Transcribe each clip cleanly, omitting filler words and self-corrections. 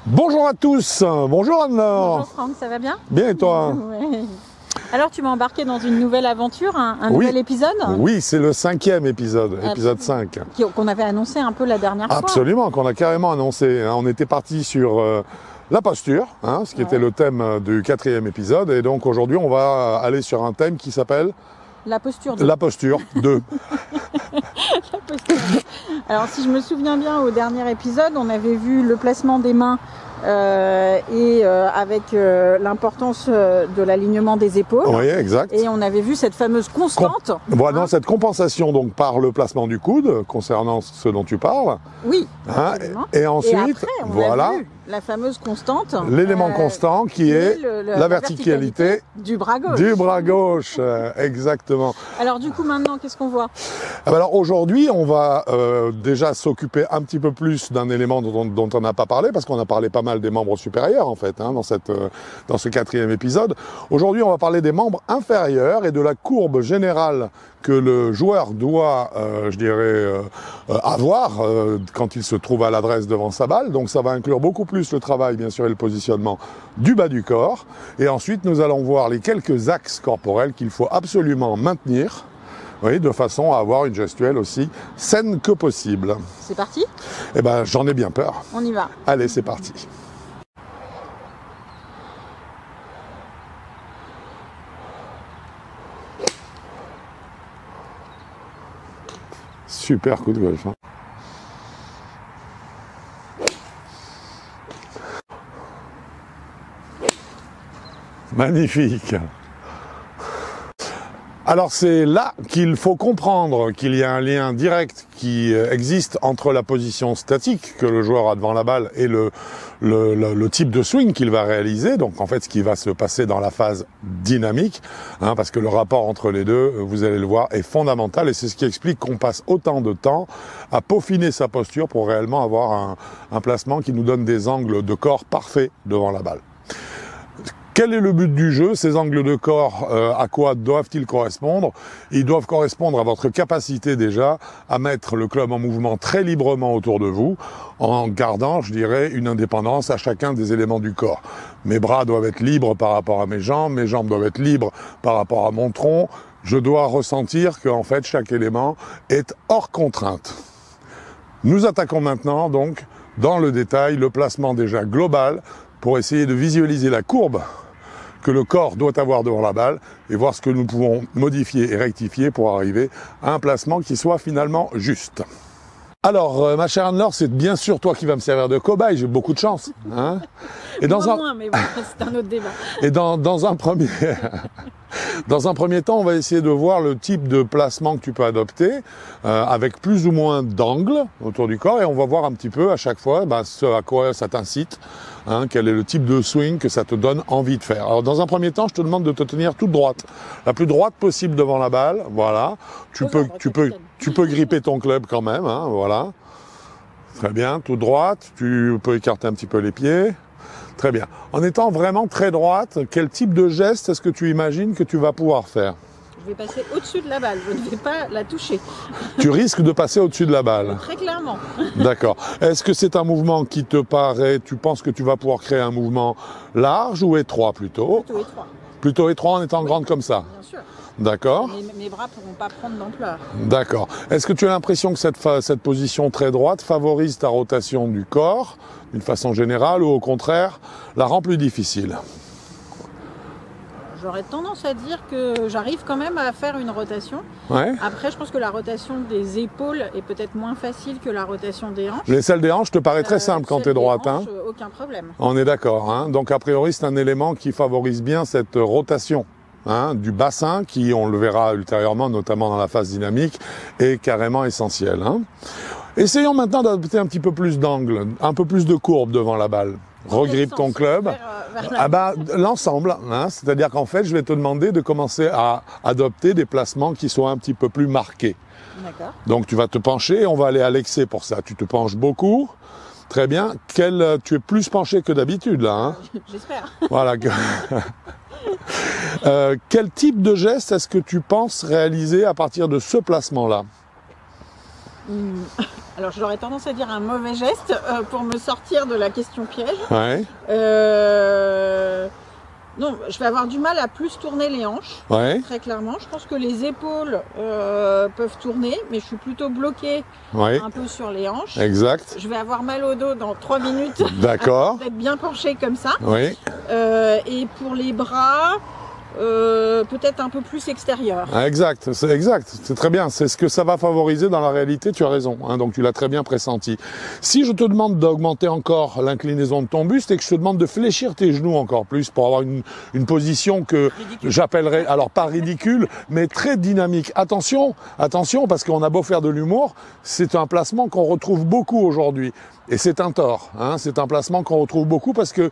Bonjour à tous, bonjour Anne-Laure. Bonjour Franck, ça va bien? Bien et toi? Ouais. Alors tu m'as embarqué dans une nouvelle aventure, un nouvel épisode? Oui, c'est le 5e épisode, épisode 5. Qu'on avait annoncé un peu la dernière fois. Absolument, qu'on a carrément annoncé. On était parti sur la posture, ce qui était le thème du 4e épisode. Et donc aujourd'hui, on va aller sur un thème qui s'appelle... La posture 2. La posture 2. La posture 2. Alors si je me souviens bien, au dernier épisode, on avait vu le placement des mains avec l'importance de l'alignement des épaules. Oui, exact. Et on avait vu cette fameuse constante. Voilà, cette compensation donc par le placement du coude, concernant ce dont tu parles. Oui, et ensuite, et après, on a vu la fameuse constante. L'élément constant qui est la verticalité du bras gauche. Du bras gauche, exactement. Alors du coup maintenant, qu'est-ce qu'on voit? Alors aujourd'hui, on va déjà s'occuper un petit peu plus d'un élément dont on n'a pas parlé, parce qu'on a parlé pas mal des membres supérieurs en fait, dans ce 4e épisode. Aujourd'hui, on va parler des membres inférieurs et de la courbe générale que le joueur doit, avoir quand il se trouve à l'adresse devant sa balle. Donc ça va inclure beaucoup plus le travail, bien sûr, et le positionnement du bas du corps. Et ensuite, nous allons voir les quelques axes corporels qu'il faut absolument maintenir, de façon à avoir une gestuelle aussi saine que possible. C'est parti? Eh ben, j'en ai bien peur. On y va. Allez, c'est parti. Super coup de golf. Magnifique. Alors c'est là qu'il faut comprendre qu'il y a un lien direct qui existe entre la position statique que le joueur a devant la balle et le type de swing qu'il va réaliser, donc en fait ce qui va se passer dans la phase dynamique, parce que le rapport entre les deux, vous allez le voir, est fondamental et c'est ce qui explique qu'on passe autant de temps à peaufiner sa posture pour réellement avoir un placement qui nous donne des angles de corps parfaits devant la balle. Quel est le but du jeu? Ces angles de corps, à quoi doivent-ils correspondre? Ils doivent correspondre à votre capacité déjà à mettre le club en mouvement très librement autour de vous, en gardant, je dirais, une indépendance à chacun des éléments du corps. Mes bras doivent être libres par rapport à mes jambes doivent être libres par rapport à mon tronc. Je dois ressentir qu'en fait, chaque élément est hors contrainte. Nous attaquons maintenant, donc, dans le détail, le placement déjà global, pour essayer de visualiser la courbe que le corps doit avoir devant la balle et voir ce que nous pouvons modifier et rectifier pour arriver à un placement qui soit finalement juste. Alors, ma chère Anne-Laure, c'est bien sûr toi qui vas me servir de cobaye, j'ai beaucoup de chance. Et moins, mais bon, c'est un autre débat. Et dans un premier temps, on va essayer de voir le type de placement que tu peux adopter, avec plus ou moins d'angles autour du corps, et on va voir un petit peu à chaque fois ce à quoi ça t'incite, quel est le type de swing que ça te donne envie de faire. Alors dans un premier temps, je te demande de te tenir toute droite, la plus droite possible devant la balle, voilà. Tu peux gripper ton club quand même, voilà. Très bien, toute droite, tu peux écarter un petit peu les pieds. Très bien. En étant vraiment très droite, quel type de geste est-ce que tu imagines que tu vas pouvoir faire? Je vais passer au-dessus de la balle, je ne vais pas la toucher. Tu risques de passer au-dessus de la balle? Très clairement. D'accord. Est-ce que c'est un mouvement qui te paraît, tu penses que tu vas pouvoir créer un mouvement large ou étroit plutôt? Plutôt étroit. Plutôt étroit en étant grande comme ça? Bien sûr. D'accord. Mes bras ne pourront pas prendre d'ampleur. D'accord. Est-ce que tu as l'impression que cette position très droite favorise ta rotation du corps d'une façon générale ou au contraire la rend plus difficile? J'aurais tendance à dire que j'arrive quand même à faire une rotation. Ouais. Après, je pense que la rotation des épaules est peut-être moins facile que la rotation des hanches. Celle des hanches te paraît très simple quand tu es droite. Aucun problème. On est d'accord. Donc a priori, c'est un élément qui favorise bien cette rotation. Du bassin qui, on le verra ultérieurement, notamment dans la phase dynamique, est carrément essentiel. Essayons maintenant d'adopter un petit peu plus d'angle, un peu plus de courbe devant la balle. Regrippe ton club. L'ensemble, c'est-à-dire qu'en fait, je vais te demander de commencer à adopter des placements qui soient un petit peu plus marqués. D'accord. Donc tu vas te pencher, on va aller à l'excès pour ça. Tu te penches beaucoup. Très bien. Tu es plus penché que d'habitude là. J'espère. Voilà. Quel type de geste est-ce que tu penses réaliser à partir de ce placement-là? Alors j'aurais tendance à dire un mauvais geste pour me sortir de la question piège. Ouais. Non, je vais avoir du mal à plus tourner les hanches, très clairement. Je pense que les épaules peuvent tourner, mais je suis plutôt bloquée un peu sur les hanches. Exact. Je vais avoir mal au dos dans 3 minutes. D'accord. D'être bien penchée comme ça. Oui. Et pour les bras, peut-être un peu plus extérieur. Exact, c'est très bien. C'est ce que ça va favoriser dans la réalité, tu as raison. Hein, donc tu l'as très bien pressenti. Si je te demande d'augmenter encore l'inclinaison de ton buste et que je te demande de fléchir tes genoux encore plus pour avoir une position que j'appellerais, alors pas ridicule, mais très dynamique. Attention, parce qu'on a beau faire de l'humour, c'est un placement qu'on retrouve beaucoup aujourd'hui. Et c'est un tort. Hein, c'est un placement qu'on retrouve beaucoup parce que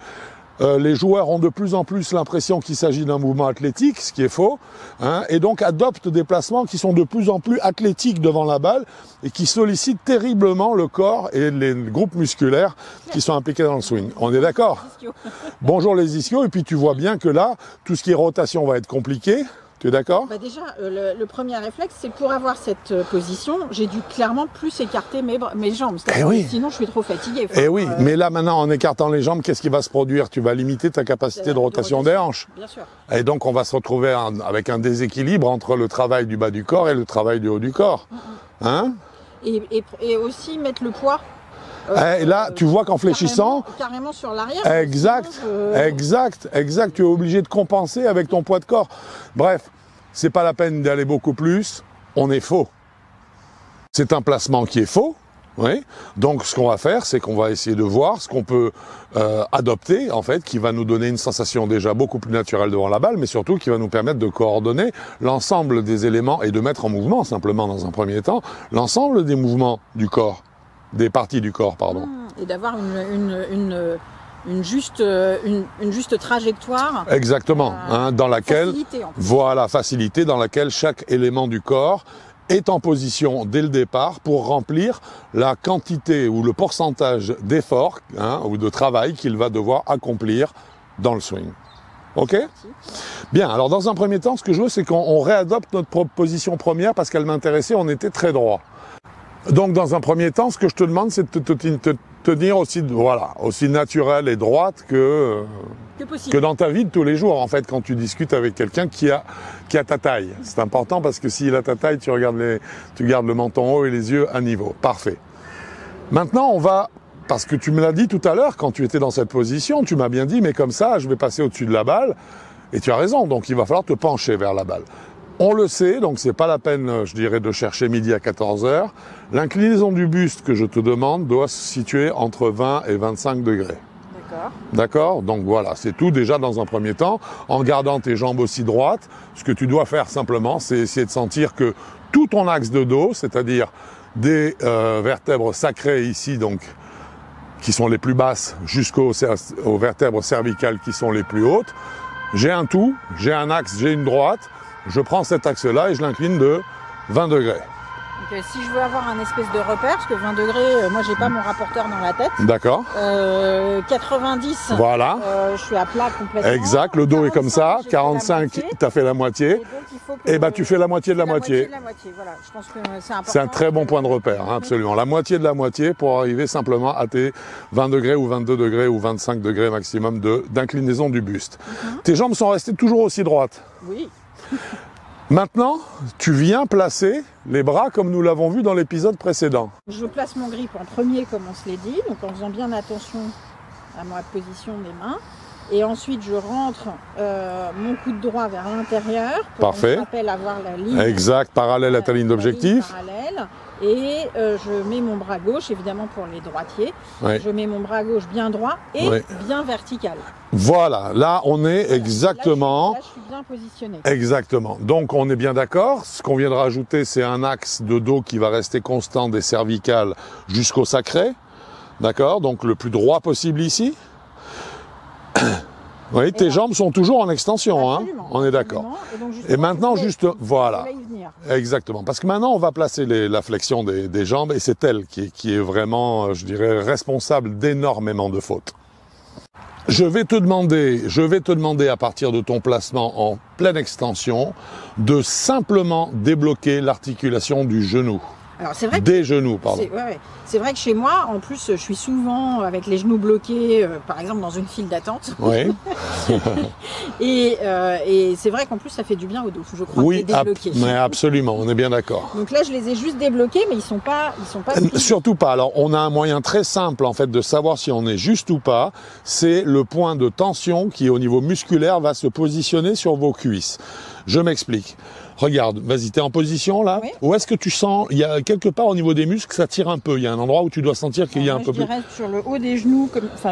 les joueurs ont de plus en plus l'impression qu'il s'agit d'un mouvement athlétique, ce qui est faux, hein, et donc adoptent des placements qui sont de plus en plus athlétiques devant la balle et qui sollicitent terriblement le corps et les groupes musculaires qui sont impliqués dans le swing. On est d'accord? Bonjour les ischios, et puis tu vois bien que là, tout ce qui est rotation va être compliqué. Tu es d'accord? Déjà, le premier réflexe, c'est pour avoir cette position, j'ai dû clairement plus écarter mes jambes. Sinon, je suis trop fatiguée. Oui, mais là, maintenant, en écartant les jambes, qu'est-ce qui va se produire? Tu vas limiter ta capacité de rotation des hanches. Bien sûr. Et donc, on va se retrouver avec un déséquilibre entre le travail du bas du corps et le travail du haut du corps. Hein? Et aussi mettre le poids. Et là, tu vois qu'en fléchissant... Carrément sur l'arrière. Exact. Tu es obligé de compenser avec ton poids de corps. Bref, c'est pas la peine d'aller beaucoup plus. On est faux. C'est un placement qui est faux. Oui. Donc, ce qu'on va faire, c'est qu'on va essayer de voir ce qu'on peut adopter, en fait, qui va nous donner une sensation déjà beaucoup plus naturelle devant la balle, mais surtout qui va nous permettre de coordonner l'ensemble des éléments et de mettre en mouvement, simplement, dans un premier temps, l'ensemble des mouvements du corps. Des parties du corps, pardon. Et d'avoir une juste trajectoire. Exactement, dans laquelle, facilité, dans laquelle chaque élément du corps est en position dès le départ pour remplir la quantité ou le pourcentage d'effort ou de travail qu'il va devoir accomplir dans le swing. Ok? Bien, alors dans un premier temps, ce que je veux, c'est qu'on réadopte notre position première parce qu'elle m'intéressait, on était très droit. Donc, dans un premier temps, ce que je te demande, c'est de te tenir aussi naturelle et droite que dans ta vie de tous les jours, en fait, quand tu discutes avec quelqu'un qui a ta taille. C'est important parce que s'il a ta taille, tu gardes le menton haut et les yeux à niveau. Parfait. Maintenant, parce que tu me l'as dit tout à l'heure, quand tu étais dans cette position, tu m'as bien dit, mais comme ça, je vais passer au-dessus de la balle. Et tu as raison, donc il va falloir te pencher vers la balle. On le sait, donc c'est pas la peine, je dirais, de chercher midi à 14h. L'inclinaison du buste que je te demande doit se situer entre 20 et 25 degrés. D'accord? Donc voilà, c'est tout déjà dans un premier temps. En gardant tes jambes aussi droites, ce que tu dois faire simplement, c'est essayer de sentir que tout ton axe de dos, c'est-à-dire des vertèbres sacrées ici, donc qui sont les plus basses, jusqu'aux vertèbres cervicales qui sont les plus hautes, j'ai un tout, j'ai un axe, j'ai une droite. Je prends cet axe-là et je l'incline de 20 degrés. Donc, si je veux avoir un espèce de repère, parce que 20 degrés, moi j'ai pas mon rapporteur dans la tête. D'accord. 90, voilà. Je suis à plat complètement. Exact, le dos est comme ça. 45, tu as fait la moitié. Et bah tu fais la moitié de la moitié. Voilà. Je pense que c'est important. C'est un très bon point de repère, absolument. La moitié de la moitié pour arriver simplement à tes 20 degrés ou 22 degrés ou 25 degrés maximum d'inclinaison du buste. Tes jambes sont restées toujours aussi droites. Oui. Maintenant, tu viens placer les bras comme nous l'avons vu dans l'épisode précédent. Je place mon grip en premier, comme on se l'est dit, donc en faisant bien attention à ma position des mains. Et ensuite, je rentre mon coude droit vers l'intérieur pour Parfait. qu'on rappelle avoir la ligne. Exact, parallèle à ta ligne d'objectif. Parallèle. Et je mets mon bras gauche, évidemment pour les droitiers, je mets mon bras gauche bien droit et bien vertical. Voilà, là on est exactement... Là, je suis bien positionné. Exactement. Donc on est bien d'accord. Ce qu'on vient de rajouter, c'est un axe de dos qui va rester constant des cervicales jusqu'au sacré. D'accord? Donc le plus droit possible ici. Oui, tes jambes sont toujours en extension, on est d'accord. Et maintenant, juste, voilà, exactement. Parce que maintenant, on va placer la flexion des jambes et c'est elle qui est vraiment, je dirais, responsable d'énormément de fautes. Je vais te demander à partir de ton placement en pleine extension, de simplement débloquer l'articulation du genou. Alors c'est vrai que des genoux, pardon. C'est vrai que chez moi, en plus, je suis souvent avec les genoux bloqués, par exemple dans une file d'attente. Oui. et c'est vrai qu'en plus, ça fait du bien au dos, je crois, Oui, de les débloquer. mais absolument, on est bien d'accord. Donc là, je les ai juste débloqués, mais ils sont pas Surtout pas. Alors, on a un moyen très simple, en fait, de savoir si on est juste ou pas. C'est le point de tension qui, au niveau musculaire, va se positionner sur vos cuisses. Je m'explique. Regarde, vas-y, t'es en position là? Oui. Où est-ce que tu sens, il y a quelque part au niveau des muscles, ça tire un peu. Il y a un endroit où tu dois sentir qu'il y a un peu plus. Je dirais sur le haut des genoux,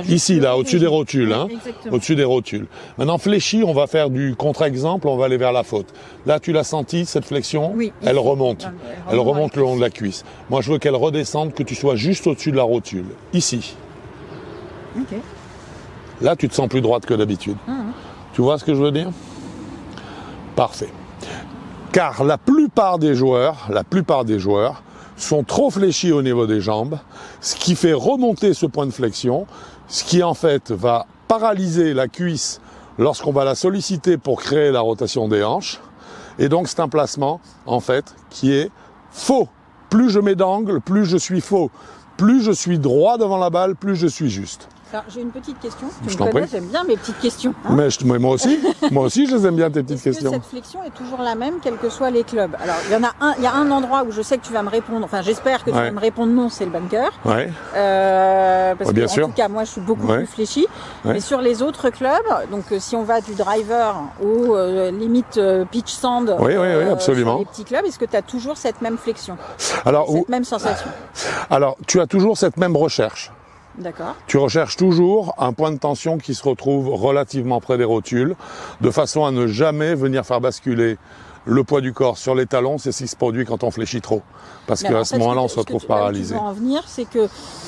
Ici, là, au-dessus des rotules, hein? Exactement. Au-dessus des rotules. Maintenant, fléchi, on va faire du contre-exemple, on va aller vers la faute. Là, tu l'as senti, cette flexion? Oui. Elle remonte. Elle remonte le long de la cuisse. cuisse. Moi, je veux qu'elle redescende, que tu sois juste au-dessus de la rotule. Ici. Ok. Là, tu te sens plus droite que d'habitude. Tu vois ce que je veux dire? Parfait. Car la plupart des joueurs sont trop fléchis au niveau des jambes, ce qui fait remonter ce point de flexion, ce qui en fait va paralyser la cuisse lorsqu'on va la solliciter pour créer la rotation des hanches. Et donc c'est un placement, en fait, qui est faux. Plus je mets d'angle, plus je suis faux. Plus je suis droit devant la balle, plus je suis juste. Alors, j'ai une petite question. Je Tu t'en me connais, prie. j'aime bien mes petites questions. Hein. Mais moi aussi, je les aime bien tes petites Est-ce que questions. cette flexion est toujours la même, quels que soient les clubs? Alors, il y a un endroit où je sais que tu vas me répondre, enfin, j'espère que tu vas me répondre non, c'est le bunker. Ouais. Parce bien que, sûr. en tout cas, moi, je suis beaucoup plus fléchie. Ouais. Mais sur les autres clubs, donc, si on va du driver au limite pitch sand, Oui, absolument. sur les petits clubs, est-ce que tu as toujours cette même flexion? Alors, cette même sensation? Alors, tu as toujours cette même recherche. D'accord. Tu recherches toujours un point de tension qui se retrouve relativement près des rotules, de façon à ne jamais venir faire basculer le poids du corps sur les talons. C'est ce qui se produit quand on fléchit trop. Parce qu'à ce moment-là, on se retrouve paralysé. Ce que tu veux en venir, c'est que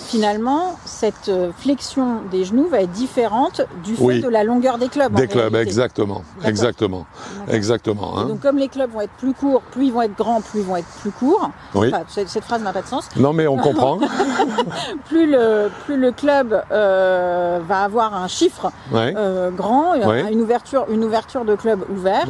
finalement, cette flexion des genoux va être différente du fait de la longueur des clubs. Des clubs, exactement. Exactement. Hein. Donc, comme les clubs vont être plus courts, plus ils vont être grands, plus ils vont être plus courts. Oui. Enfin, cette phrase n'a pas de sens. Non, mais on comprend. plus le club va avoir un chiffre grand, une ouverture de club ouvert,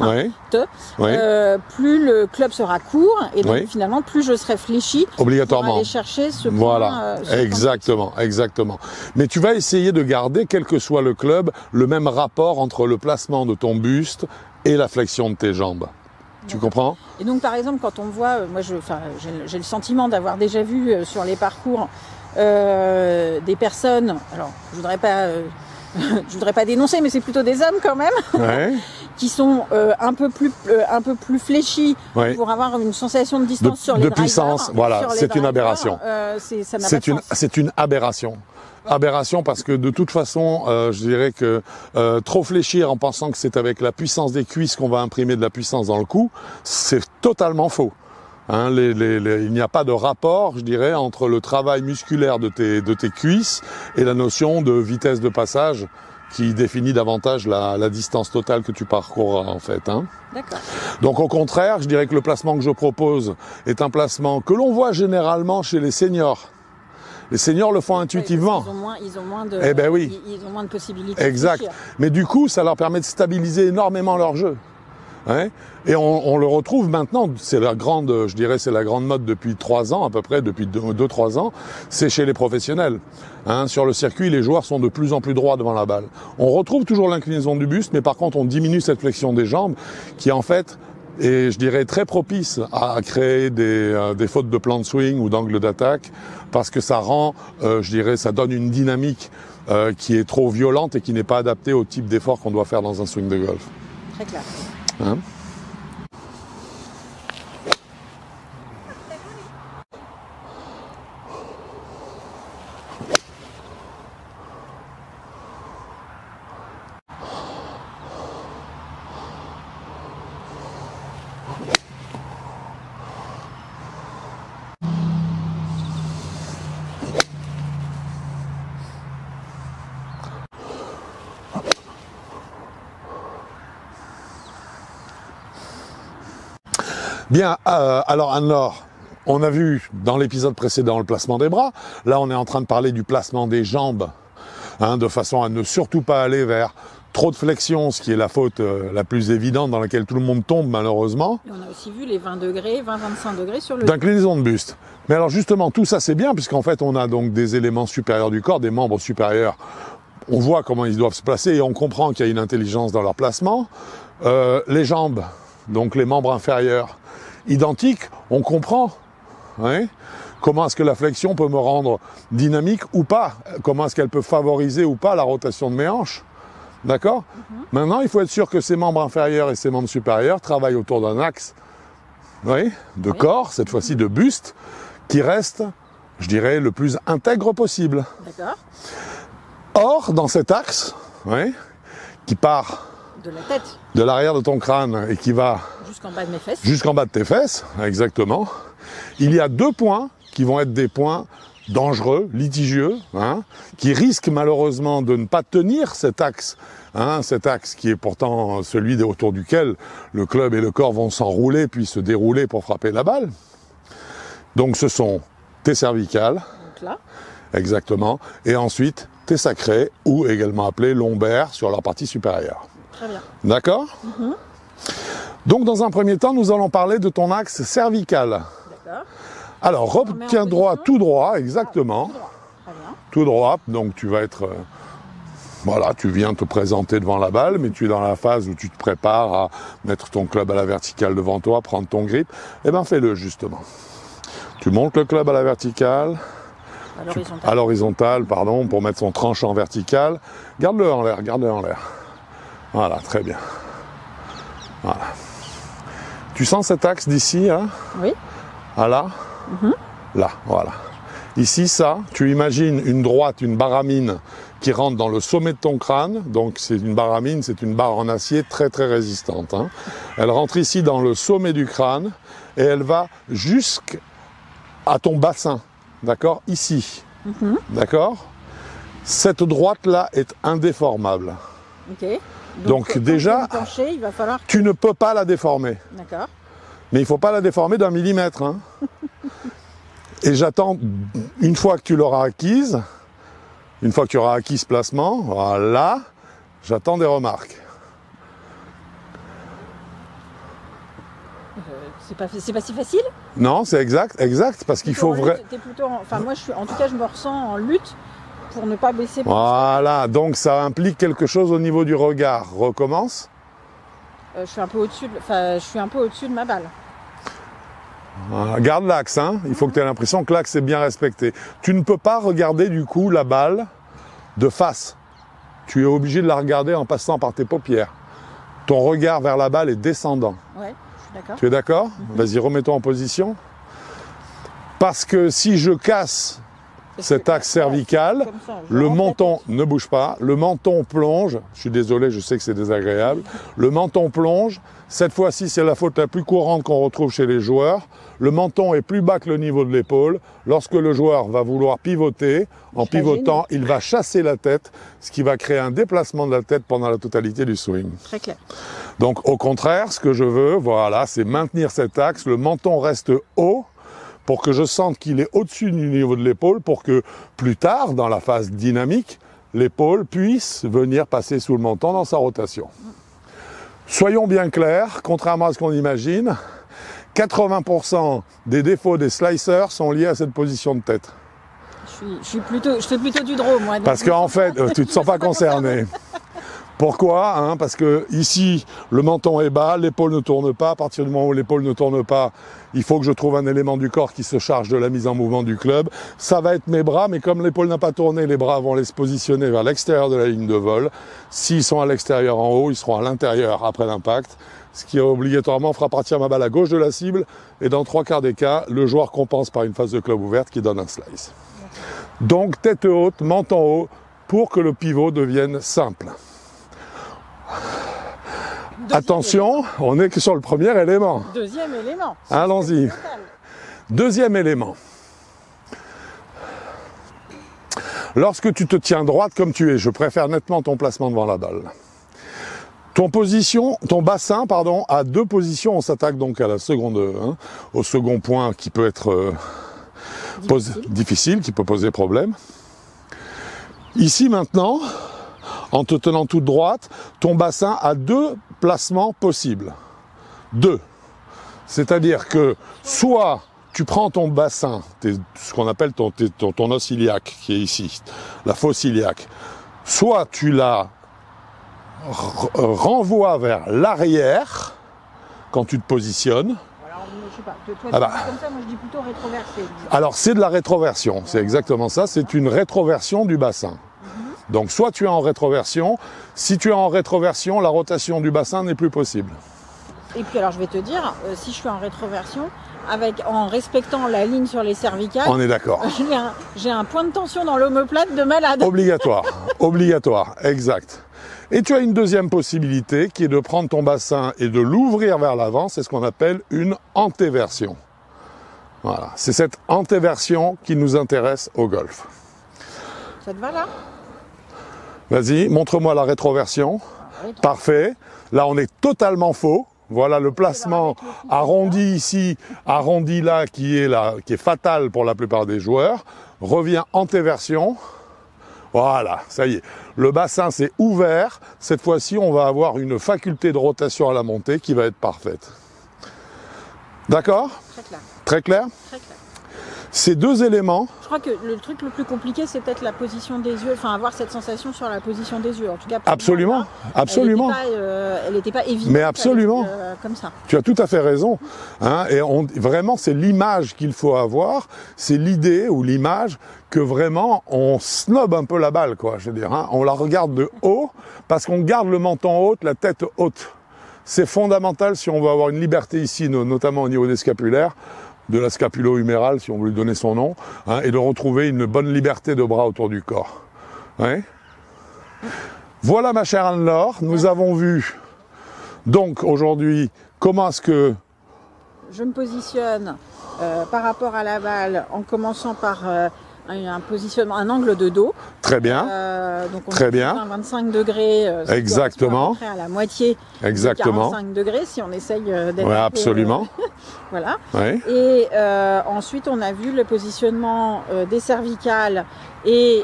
plus le club sera court, et donc finalement, plus je serai fléchi obligatoirement pour aller chercher ce point. Voilà, exactement. Mais tu vas essayer de garder, quel que soit le club, le même rapport entre le placement de ton buste et la flexion de tes jambes. Tu comprends? Et donc, par exemple, quand on voit, moi, j'ai le sentiment d'avoir déjà vu sur les parcours des personnes, alors, je voudrais pas dénoncer, mais c'est plutôt des hommes quand même, qui sont un peu plus fléchis pour avoir une sensation de distance sur les drivers. De puissance, voilà, c'est une aberration. C'est une aberration. Aberration parce que de toute façon, je dirais que trop fléchir en pensant que c'est avec la puissance des cuisses qu'on va imprimer de la puissance dans le cou, c'est totalement faux. Hein, il n'y a pas de rapport, je dirais, entre le travail musculaire de tes cuisses et la notion de vitesse de passage qui définit davantage la distance totale que tu parcourras en fait. Hein. D'accord. Donc au contraire, je dirais que le placement que je propose est un placement que l'on voit généralement chez les seniors. Les seniors le font intuitivement. Ils ont moins de, ils ont moins de possibilités. Exact. Mais du coup, ça leur permet de stabiliser énormément leur jeu. Hein, et on le retrouve maintenant, c'est la grande mode depuis 3 ans à peu près, depuis 2-3 ans, c'est chez les professionnels. Hein, sur le circuit, les joueurs sont de plus en plus droits devant la balle. On retrouve toujours l'inclinaison du buste, mais par contre on diminue cette flexion des jambes qui en fait est, je dirais, très propice à créer des fautes de plan de swing ou d'angle d'attaque, parce que ça rend, ça donne une dynamique qui est trop violente et qui n'est pas adaptée au type d'effort qu'on doit faire dans un swing de golf. Très clair. Hein? Bien, alors Anne-Laure, on a vu dans l'épisode précédent le placement des bras. Là, on est en train de parler du placement des jambes, hein, de façon à ne surtout pas aller vers trop de flexion, ce qui est la faute la plus évidente dans laquelle tout le monde tombe malheureusement. Et on a aussi vu les 20 degrés, 20-25 degrés sur le... D'inclinaison de buste. Mais alors justement, tout ça c'est bien, puisqu'en fait on a donc des éléments supérieurs du corps, des membres supérieurs. On voit comment ils doivent se placer et on comprend qu'il y a une intelligence dans leur placement. Les jambes, donc les membres inférieurs, identiques, on comprend. Oui. Comment est-ce que la flexion peut me rendre dynamique ou pas? Comment est-ce qu'elle peut favoriser ou pas la rotation de mes hanches? D'accord? Maintenant, il faut être sûr que ces membres inférieurs et ces membres supérieurs travaillent autour d'un axe, oui, de corps, cette fois-ci de buste, qui reste, je dirais, le plus intègre possible. D'accord. Or, dans cet axe, oui, qui part de la tête, de l'arrière de ton crâne et qui va jusqu'en bas de mes fesses, jusqu'en bas de tes fesses, exactement, il y a 2 points qui vont être des points dangereux, litigieux, hein, qui risquent malheureusement de ne pas tenir cet axe qui est pourtant celui autour duquel le club et le corps vont s'enrouler puis se dérouler pour frapper la balle. Donc ce sont tes cervicales, donc là, exactement, et ensuite tes sacrés, ou également appelés lombaires sur leur partie supérieure. très bien. D'accord? Donc dans un premier temps, nous allons parler de ton axe cervical. D'accord. Alors, retiens droit, tout droit, exactement. Tout droit. Très bien. Tout droit, donc tu vas être... voilà, tu viens te présenter devant la balle, mais tu es dans la phase où tu te prépares à mettre ton club à la verticale devant toi, prendre ton grip. Eh bien, fais-le justement. Tu montes le club à la verticale, à l'horizontale, pardon, pour mettre son tranchant vertical. Garde-le en l'air, garde-le en l'air. Voilà, très bien. Voilà. Tu sens cet axe d'ici, hein? Oui. Ah là? Là, voilà. Ici, ça, tu imagines une droite, une baramine qui rentre dans le sommet de ton crâne. Donc, c'est une baramine, c'est une barre en acier très très résistante. Hein. Elle rentre ici dans le sommet du crâne et elle va jusqu'à ton bassin. D'accord? Ici. D'accord? Cette droite-là est indéformable. Ok. Donc déjà, pencher, il va falloir... tu ne peux pas la déformer. D'accord. Mais il ne faut pas la déformer d'1 millimètre. Hein. Et j'attends, une fois que tu l'auras acquise, une fois que tu auras acquis ce placement, voilà, j'attends des remarques. C'est pas si facile? Non, c'est exact, parce qu'il faut vrai. Enfin, moi, en tout cas, je me ressens en lutte pour ne pas baisser. Voilà, donc ça implique quelque chose au niveau du regard. Recommence. Je suis un peu au-dessus de ma balle. Garde l'axe, hein. Il faut que tu aies l'impression que l'axe est bien respecté. Tu ne peux pas regarder du coup la balle de face. Tu es obligé de la regarder en passant par tes paupières. Ton regard vers la balle est descendant. Ouais, je suis d'accord. Tu es d'accord? Vas-y, remets-toi en position. Parce que si je casse cet axe cervical, le menton ne bouge pas, le menton plonge, je suis désolé, je sais que c'est désagréable, le menton plonge, cette fois-ci c'est la faute la plus courante qu'on retrouve chez les joueurs, le menton est plus bas que le niveau de l'épaule, lorsque le joueur va vouloir pivoter, en pivotant, il va chasser la tête, ce qui va créer un déplacement de la tête pendant la totalité du swing. Très clair. Donc au contraire, ce que je veux, voilà, c'est maintenir cet axe, le menton reste haut, pour que je sente qu'il est au-dessus du niveau de l'épaule, pour que plus tard, dans la phase dynamique, l'épaule puisse venir passer sous le menton dans sa rotation. Soyons bien clairs, contrairement à ce qu'on imagine, 80% des défauts des slicers sont liés à cette position de tête. Je fais plutôt du draw, moi. Parce qu'en fait, tu ne te sens pas concerné. Pourquoi? Hein, parce que ici, le menton est bas, l'épaule ne tourne pas. À partir du moment où l'épaule ne tourne pas, il faut que je trouve un élément du corps qui se charge de la mise en mouvement du club. Ça va être mes bras, mais comme l'épaule n'a pas tourné, les bras vont les se positionner vers l'extérieur de la ligne de vol. S'ils sont à l'extérieur en haut, ils seront à l'intérieur après l'impact. Ce qui obligatoirement fera partir ma balle à gauche de la cible. Et dans 3/4 des cas, le joueur compense par une phase de club ouverte qui donne un slice. Donc tête haute, menton haut, pour que le pivot devienne simple. Attention, on est que sur le premier élément. Deuxième élément. Allons-y. Deuxième élément. Lorsque tu te tiens droite comme tu es, je préfère nettement ton placement devant la balle. Ton bassin, pardon, a 2 positions. On s'attaque donc à la seconde, hein, au second point qui peut être difficile, qui peut poser problème. Ici maintenant, en te tenant toute droite, ton bassin a 2 placements possibles. 2. C'est-à-dire que soit tu prends ton bassin, ce qu'on appelle ton os iliaque qui est ici, la fosse iliaque, soit tu la renvoies vers l'arrière quand tu te positionnes. Alors, je sais pas, toi tu Ah bah. dis comme ça, moi je dis plutôt rétroversé. Alors c'est de la rétroversion, c'est exactement ça, c'est une rétroversion du bassin. Donc soit tu es en rétroversion, si tu es en rétroversion, la rotation du bassin n'est plus possible. Et puis alors je vais te dire, si je suis en rétroversion, en respectant la ligne sur les cervicales, On est d'accord. j'ai un point de tension dans l'omoplate de malade. Obligatoire, obligatoire, exact. Et tu as une deuxième possibilité qui est de prendre ton bassin et de l'ouvrir vers l'avant, c'est ce qu'on appelle une antéversion. Voilà, c'est cette antéversion qui nous intéresse au golf. Ça te va là? Vas-y, montre-moi la rétroversion. Parfait. Là, on est totalement faux. Voilà le placement arrondi ici, arrondi là, qui est fatal pour la plupart des joueurs. Revient antéversion. Voilà, ça y est. Le bassin s'est ouvert. Cette fois-ci, on va avoir une faculté de rotation à la montée qui va être parfaite. D'accord? Très clair. Très clair? Très clair. Ces 2 éléments. Je crois que le truc le plus compliqué, c'est peut-être la position des yeux, enfin avoir cette sensation sur la position des yeux. En tout cas, pour Absolument, moi, absolument. Elle n'était pas évidente. Mais absolument. Comme ça. Tu as tout à fait raison. Hein, et vraiment, c'est l'image qu'il faut avoir. C'est l'idée ou l'image que vraiment, on snob un peu la balle, quoi. Je veux dire, hein. On la regarde de haut parce qu'on garde le menton haut, la tête haute. C'est fondamental si on veut avoir une liberté ici, notamment au niveau des scapulaires, de la scapulo-humérale, si on veut lui donner son nom, hein, et de retrouver une bonne liberté de bras autour du corps. Ouais. Voilà, ma chère Anne-Laure, nous avons vu, donc, aujourd'hui, comment est-ce que... Je me positionne par rapport à la balle en commençant par un positionnement, un angle de dos. Très bien. Donc on Très est bien. à 25 degrés. Exactement. À peu près à la moitié. Exactement. De 45 degrés si on essaye d'être. Ouais, absolument. Voilà. Ouais. Et ensuite on a vu le positionnement des cervicales et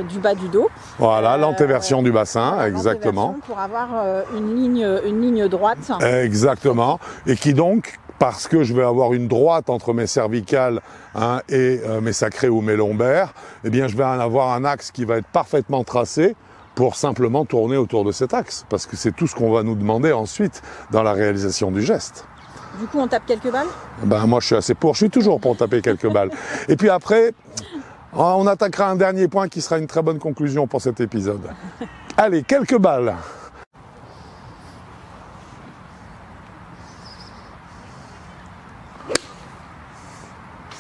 du bas du dos. Voilà, l'antéversion du bassin, Voilà, exactement. pour avoir une ligne droite. Exactement. Et qui donc, parce que je vais avoir une droite entre mes cervicales, hein, et mes sacrés ou mes lombaires, eh bien je vais en avoir un axe qui va être parfaitement tracé pour simplement tourner autour de cet axe. Parce que c'est tout ce qu'on va nous demander ensuite dans la réalisation du geste. Du coup, on tape quelques balles? Ben, moi, je suis assez pour. Je suis toujours pour taper quelques balles. Et puis après, on attaquera un dernier point qui sera une très bonne conclusion pour cet épisode. Allez, quelques balles.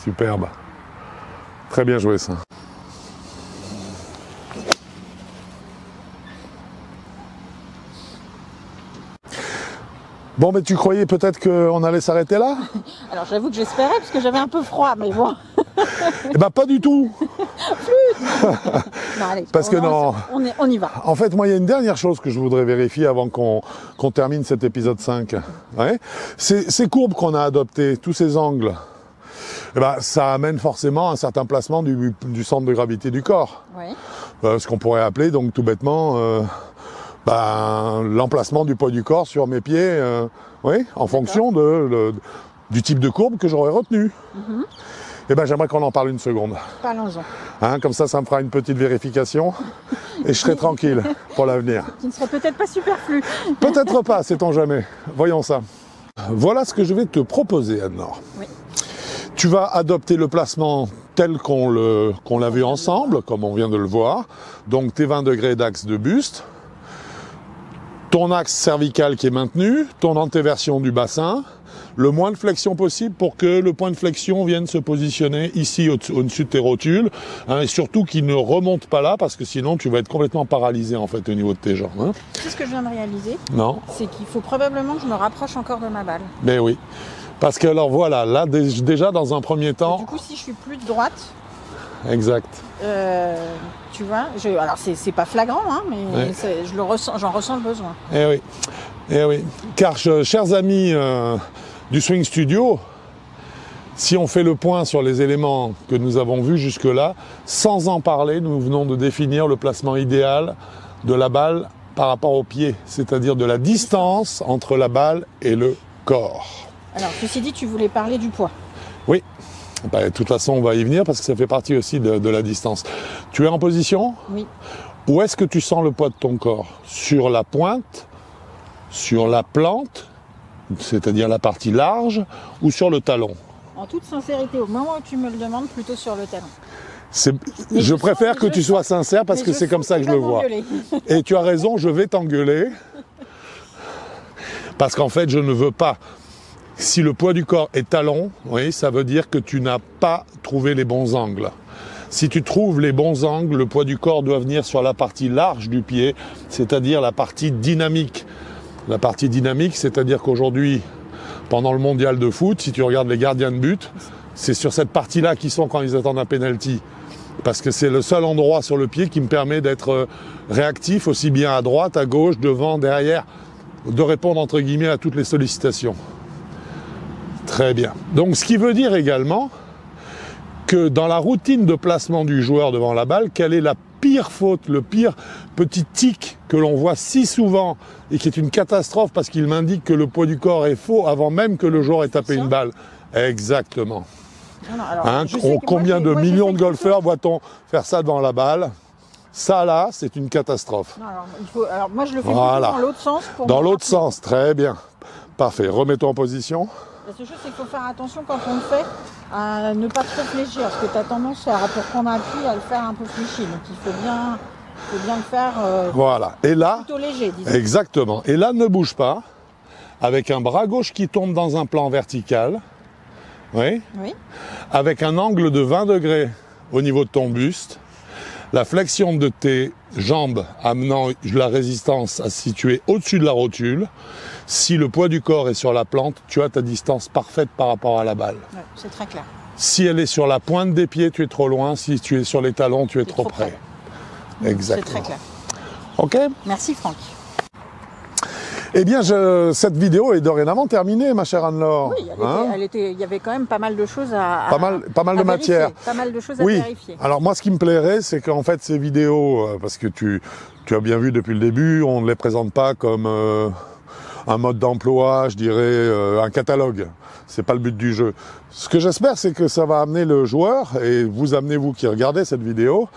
Superbe. Très bien joué, ça. Bon, mais tu croyais peut-être qu'on allait s'arrêter là? Alors j'avoue que j'espérais parce que j'avais un peu froid, mais bon. Eh ben pas du tout. Non, allez, Parce que non. On y va. En fait, moi, il y a une dernière chose que je voudrais vérifier avant qu'on termine cet épisode 5. Ouais. Ces courbes qu'on a adoptées, tous ces angles, eh ben, ça amène forcément un certain placement du centre de gravité du corps. Oui. Ce qu'on pourrait appeler, donc, tout bêtement, l'emplacement du poids du corps sur mes pieds, oui, en fonction du type de courbe que j'aurais retenu. Mm-hmm. Eh ben, j'aimerais qu'on en parle une seconde. Parlons-en. Hein, comme ça me fera une petite vérification et je serai tranquille pour l'avenir. Qui ne serait peut-être pas superflu. Peut-être pas, sait-on jamais. Voyons ça. Voilà ce que je vais te proposer, Anne-Laure. Oui. Tu vas adopter le placement tel qu'on l'a vu ensemble, comme on vient de le voir. Donc tes 20 degrés d'axe de buste, ton axe cervical qui est maintenu, ton antéversion du bassin, le moins de flexion possible pour que le point de flexion vienne se positionner ici au-dessus de tes rotules, hein, et surtout qu'il ne remonte pas là parce que sinon tu vas être complètement paralysé en fait au niveau de tes jambes. Hein. C'est ce que je viens de réaliser. Non. C'est qu'il faut probablement que je me rapproche encore de ma balle. Mais oui. Parce que alors voilà, là déjà dans un premier temps... Et du coup si je suis plus de droite... Exact. Tu vois, alors c'est pas flagrant, hein, mais ouais. J'en ressens le besoin. Eh oui, eh oui. Car chers amis du Swing Studio, si on fait le point sur les éléments que nous avons vus jusque-là, sans en parler, nous venons de définir le placement idéal de la balle par rapport au pied, c'est-à-dire de la distance entre la balle et le corps. Alors, ceci dit, tu voulais parler du poids. Oui, bah, de toute façon, on va y venir parce que ça fait partie aussi de la distance. Tu es en position? Oui. Où est-ce que tu sens le poids de ton corps? Sur la pointe, sur la plante, c'est-à-dire la partie large, ou sur le talon? En toute sincérité, au moment où tu me le demandes, plutôt sur le talon. Je préfère que tu sois sincère parce que c'est comme ça que je le vois. Et tu as raison, je vais t'engueuler. Parce qu'en fait, je ne veux pas. Si le poids du corps est talon, oui, ça veut dire que tu n'as pas trouvé les bons angles. Si tu trouves les bons angles, le poids du corps doit venir sur la partie large du pied, c'est-à-dire la partie dynamique. La partie dynamique, c'est-à-dire qu'aujourd'hui, pendant le mondial de foot, si tu regardes les gardiens de but, c'est sur cette partie-là qu'ils sont quand ils attendent un penalty. Parce que c'est le seul endroit sur le pied qui me permet d'être réactif, aussi bien à droite, à gauche, devant, derrière, de répondre entre guillemets à toutes les sollicitations. Très bien. Donc ce qui veut dire également que dans la routine de placement du joueur devant la balle, quelle est la pire faute, le pire petit tic que l'on voit si souvent et qui est une catastrophe parce qu'il m'indique que le poids du corps est faux avant même que le joueur ait tapé une balle. Exactement. Non, alors, Hein, combien de millions de golfeurs voit-on faire ça devant la balle? Ça là, c'est une catastrophe. Non, alors moi je le fais dans l'autre sens. Dans l'autre sens, très bien. Parfait. Remets-toi en position. La seule chose, c'est qu'il faut faire attention quand on le fait à ne pas trop fléchir, parce que tu as tendance, pour prendre appui, à le faire un peu fléchi. Donc il faut bien le faire voilà. Et là, plutôt léger, disons. Exactement. Et là, ne bouge pas, avec un bras gauche qui tombe dans un plan vertical, oui, avec un angle de 20 degrés au niveau de ton buste, la flexion de tes jambes amenant la résistance à se situer au-dessus de la rotule. Si le poids du corps est sur la plante, tu as ta distance parfaite par rapport à la balle. Ouais, c'est très clair. Si elle est sur la pointe des pieds, tu es trop loin. Si tu es sur les talons, tu es trop près. Exactement. C'est très clair. Ok. Merci Franck. Eh bien, cette vidéo est dorénavant terminée, ma chère Anne-Laure. Oui, il y avait quand même pas mal de choses pas mal de matière. Pas mal de choses à vérifier. Alors moi, ce qui me plairait, c'est qu'en fait, ces vidéos, parce que tu as bien vu depuis le début, on ne les présente pas comme un mode d'emploi, je dirais, un catalogue. C'est pas le but du jeu. Ce que j'espère, c'est que ça va amener le joueur, et vous amenez, vous qui regardez cette vidéo,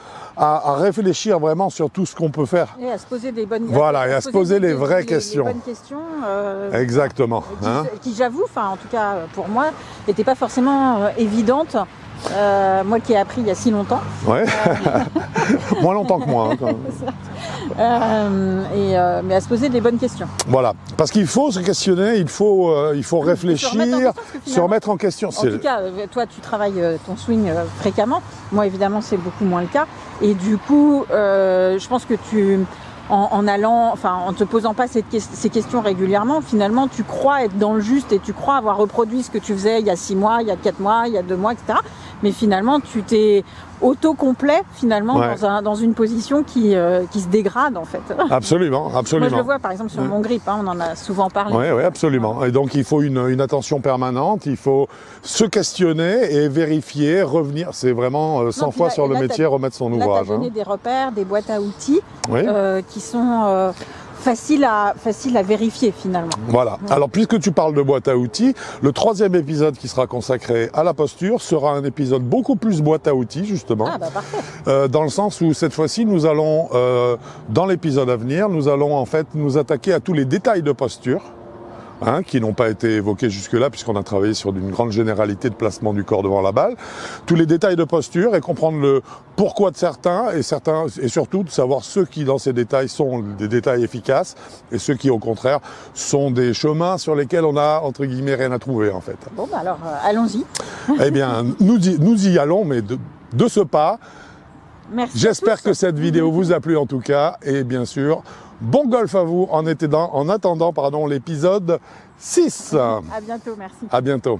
à réfléchir vraiment sur tout ce qu'on peut faire. Et à se poser des bonnes questions. Voilà, et à se poser les vraies questions. Les bonnes questions. Exactement. Qui j'avoue, en tout cas pour moi, n'étaient pas forcément évidentes. Moi qui ai appris il y a si longtemps. Ouais. Moins longtemps que moi. Hein, quand même. Mais à se poser des bonnes questions. Voilà, parce qu'il faut se questionner, il faut réfléchir, se remettre en question. En tout cas, toi tu travailles ton swing fréquemment, moi évidemment c'est beaucoup moins le cas. Et du coup, je pense que en te posant pas ces questions régulièrement, finalement tu crois être dans le juste et tu crois avoir reproduit ce que tu faisais il y a 6 mois, il y a 4 mois, il y a 2 mois, etc. Mais finalement tu t'es auto-complet finalement dans une position qui se dégrade en fait. Absolument, absolument. Moi je le vois par exemple sur mon grip, on en a souvent parlé. Oui, absolument. Et donc il faut une attention permanente, il faut se questionner et vérifier, revenir. C'est vraiment 100 fois sur le métier, remettre son ouvrage. Tu as donné des repères, des boîtes à outils qui sont facile à vérifier finalement. Voilà. Alors puisque tu parles de boîte à outils, le 3e épisode qui sera consacré à la posture sera un épisode beaucoup plus boîte à outils justement. Ah bah parfait. Dans le sens où cette fois-ci nous allons, dans l'épisode à venir, nous allons en fait nous attaquer à tous les détails de posture. Qui n'ont pas été évoqués jusque-là, puisqu'on a travaillé sur une grande généralité de placement du corps devant la balle. Tous les détails de posture et comprendre le pourquoi de certains, et surtout de savoir ceux qui, dans ces détails, sont des détails efficaces, et ceux qui, au contraire, sont des chemins sur lesquels on a, entre guillemets, rien à trouver, en fait. Bon, bah alors, allons-y. Eh bien, nous y allons, mais de ce pas. Merci. J'espère que cette vidéo vous a plu, en tout cas, et bien sûr, bon golf à vous en attendant l'épisode 6. À bientôt, merci. À bientôt.